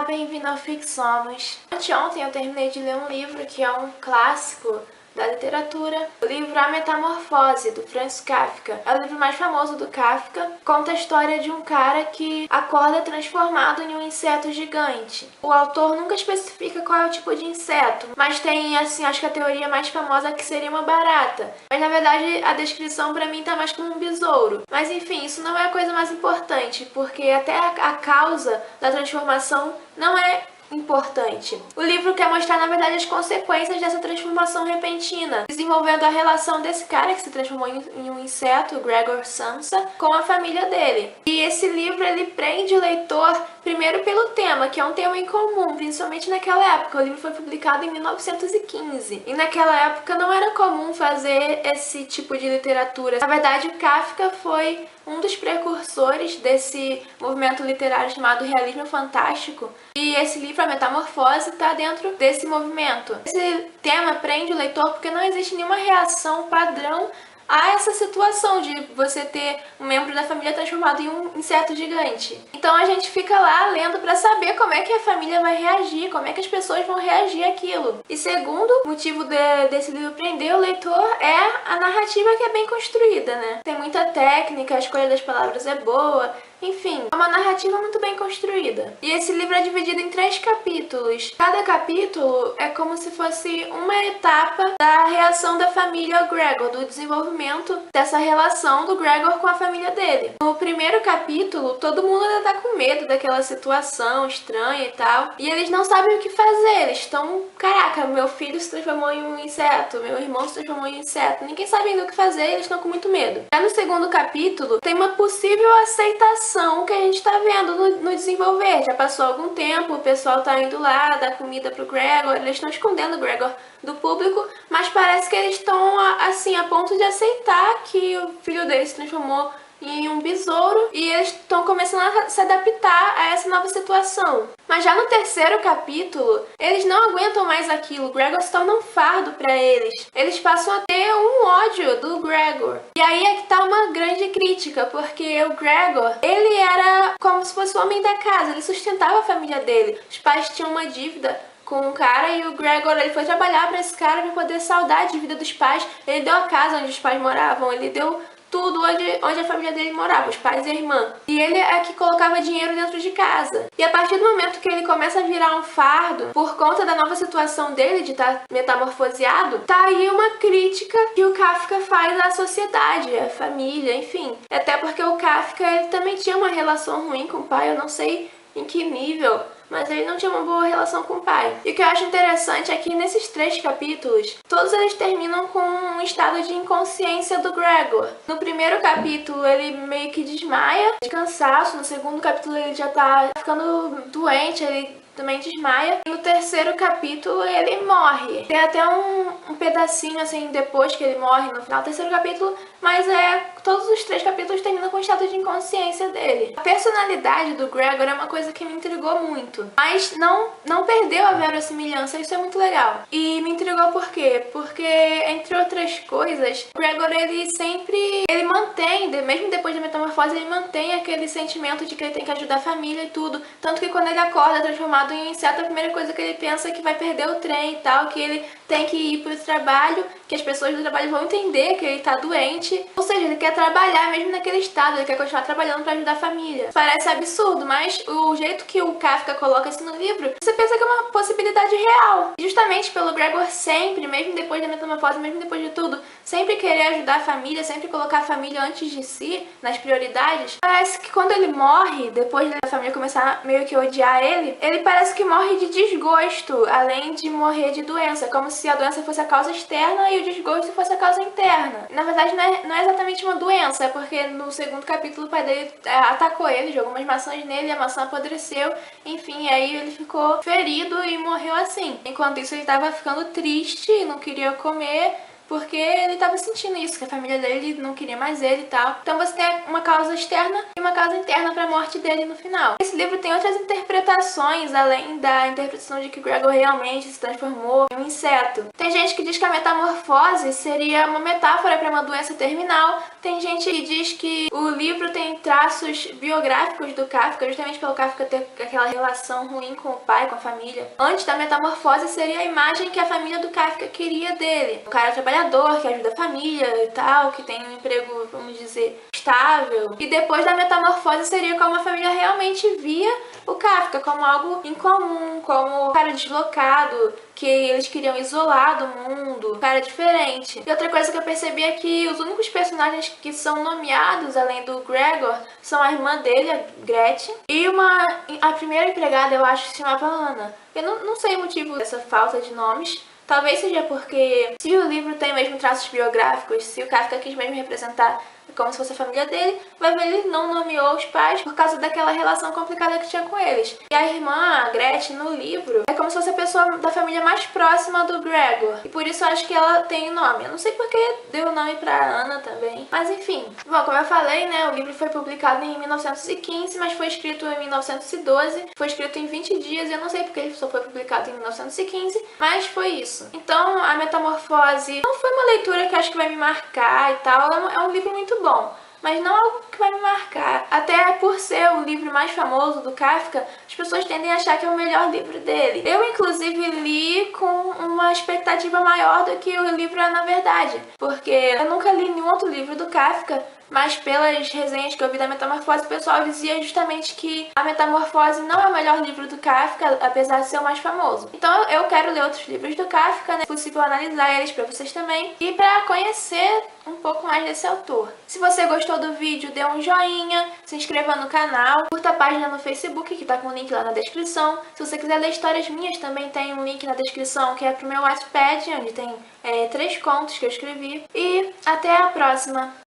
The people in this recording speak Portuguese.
bem-vindo ao Fixomos. Anteontem eu terminei de ler um livro que é um clássico da literatura, o livro A Metamorfose, do Franz Kafka. É o livro mais famoso do Kafka, conta a história de um cara que acorda transformado em um inseto gigante. O autor nunca especifica qual é o tipo de inseto, mas tem, assim, acho que a teoria mais famosa é que seria uma barata. Mas na verdade a descrição pra mim tá mais como um besouro. Mas enfim, isso não é a coisa mais importante, porque até a causa da transformação não é importante. O livro quer mostrar, na verdade, as consequências dessa transformação repentina, desenvolvendo a relação desse cara que se transformou em um inseto, Gregor Samsa, com a família dele. E esse livro, ele prende o leitor primeiro pelo tema, que é um tema incomum, principalmente naquela época. O livro foi publicado em 1915. E naquela época não era comum fazer esse tipo de literatura. Na verdade, o Kafka foi um dos precursores desse movimento literário chamado realismo fantástico. E esse livro, A Metamorfose, está dentro desse movimento. Esse tema prende o leitor porque não existe nenhuma reação padrão a essa situação de você ter um membro da família transformado em um inseto gigante. Então a gente fica lá lendo para saber como é que a família vai reagir, como é que as pessoas vão reagir àquilo. E segundo motivo desse livro prender o leitor é a narrativa, que é bem construída, né? Tem muita técnica, a escolha das palavras é boa. Enfim, é uma narrativa muito bem construída. E esse livro é dividido em 3 capítulos. Cada capítulo é como se fosse uma etapa da reação da família ao Gregor, do desenvolvimento dessa relação do Gregor com a família dele. No primeiro capítulo, todo mundo ainda tá com medo daquela situação estranha e tal. E eles não sabem o que fazer. Eles estão, caraca, meu filho se transformou em um inseto, meu irmão se transformou em um inseto. Ninguém sabe ainda o que fazer e eles estão com muito medo. Já no segundo capítulo, tem uma possível aceitação que a gente tá vendo no desenvolver. Já passou algum tempo, o pessoal tá indo lá dar comida pro Gregor, eles estão escondendo o Gregor do público, mas parece que eles estão, assim, a ponto de aceitar que o filho deles se transformou em um besouro e eles estão começando a se adaptar a essa nova situação. Mas já no terceiro capítulo, eles não aguentam mais aquilo. O Gregor se torna um fardo pra eles. Eles passam a ter um ódio do Gregor. E aí é que tá uma grande crítica, porque o Gregor, ele era como se fosse o homem da casa, ele sustentava a família dele. Os pais tinham uma dívida com um cara e o Gregor, ele foi trabalhar pra esse cara pra poder saldar a dívida dos pais. Ele deu a casa onde os pais moravam, ele deu tudo onde a família dele morava, os pais e a irmã. E ele é que colocava dinheiro dentro de casa. E a partir do momento que ele começa a virar um fardo, por conta da nova situação dele, de estar metamorfoseado, tá aí uma crítica que o Kafka faz à sociedade, à família, enfim. Até porque o Kafka, ele também tinha uma relação ruim com o pai, eu não sei em que nível, mas ele não tinha uma boa relação com o pai. E o que eu acho interessante é que nesses 3 capítulos, todos eles terminam com um estado de inconsciência do Gregor. No primeiro capítulo, ele meio que desmaia de cansaço. No segundo capítulo, ele já tá ficando doente, ele também desmaia. E no terceiro capítulo, ele morre. Tem até um pedacinho, assim, depois que ele morre, no final do terceiro capítulo, mas todos os 3 capítulos terminam com o estado de inconsciência dele. A personalidade do Gregor é uma coisa que me intrigou muito, mas não perdeu a verossimilhança, isso é muito legal. E me intrigou por quê? Porque, entre outras coisas, o Gregor, ele mantém, mesmo depois da metamorfose, ele mantém aquele sentimento de que ele tem que ajudar a família e tudo. Tanto que quando ele acorda transformado em um inseto, a primeira coisa que ele pensa é que vai perder o trem e tal, que ele tem que ir pro trabalho, que as pessoas do trabalho vão entender que ele tá doente. Ou seja, ele quer trabalhar mesmo naquele estado, ele quer continuar trabalhando pra ajudar a família. Parece absurdo, mas o jeito que o Kafka coloca isso no livro, você pensa que é uma possibilidade real. Justamente pelo Gregor sempre, mesmo depois da metamorfose, mesmo depois de tudo, sempre querer ajudar a família, sempre colocar a família antes de si, nas prioridades. Parece que quando ele morre, depois da família começar meio que a odiar ele parece que morre de desgosto, além de morrer de doença, como se a doença fosse a causa externa e o desgosto fosse a causa interna. Na verdade, não é exatamente uma doença, é porque no segundo capítulo o pai dele atacou ele, jogou umas maçãs nele, a maçã apodreceu, enfim, aí ele ficou ferido e morreu assim. Enquanto isso, ele estava ficando triste, não queria comer, porque ele estava sentindo isso, que a família dele não queria mais ele e tal. Então você tem uma causa externa e uma causa interna para a morte dele no final. Esse livro tem outras interpretações, além da interpretação de que Gregor realmente se transformou em um inseto. Tem gente que diz que a metamorfose seria uma metáfora para uma doença terminal. Tem gente que diz que o livro tem traços biográficos do Kafka, justamente pelo Kafka ter aquela relação ruim com o pai, com a família. Antes da metamorfose seria a imagem que a família do Kafka queria dele. Um cara trabalhador, que ajuda a família e tal, que tem um emprego, vamos dizer, estável. E depois da metamorfose seria como a família realmente via o Kafka, como algo incomum, como um cara deslocado, que eles queriam isolar do mundo, um cara diferente. E outra coisa que eu percebi é que os únicos personagens que são nomeados, além do Gregor, são a irmã dele, a Gretchen, e a primeira empregada, eu acho, que se chamava Ana. Eu não sei o motivo dessa falta de nomes. Talvez seja porque, se o livro tem mesmo traços biográficos, se o Kafka quis mesmo representar como se fosse a família dele, vai ver ele não nomeou os pais por causa daquela relação complicada que tinha com eles. E a irmã, a Gretchen, no livro, é como se fosse a pessoa da família mais próxima do Gregor. E por isso eu acho que ela tem o nome. Eu não sei porque deu o nome pra Ana também. Mas enfim. Bom, como eu falei, né, o livro foi publicado em 1915, mas foi escrito em 1912. Foi escrito em 20 dias, eu não sei porque ele só foi publicado em 1915, mas foi isso. Então, a Metamorfose não foi uma leitura que eu acho que vai me marcar e tal. É um livro muito bom, mas não algo que vai me marcar. Até por ser o livro mais famoso do Kafka, as pessoas tendem a achar que é o melhor livro dele. Eu, inclusive, li com uma expectativa maior do que o livro é na verdade, porque eu nunca li nenhum outro livro do Kafka, mas pelas resenhas que eu vi da Metamorfose, o pessoal dizia justamente que a Metamorfose não é o melhor livro do Kafka, apesar de ser o mais famoso. Então eu quero ler outros livros do Kafka, né? Se possível analisar eles pra vocês também, e pra conhecer um pouco mais desse autor. Se você gostou do vídeo, dê um joinha, se inscreva no canal, curta a página no Facebook, que tá com o link lá na descrição. Se você quiser ler histórias minhas, também tem um link na descrição, que é pro meu Wattpad, onde tem 3 contos que eu escrevi. E até a próxima!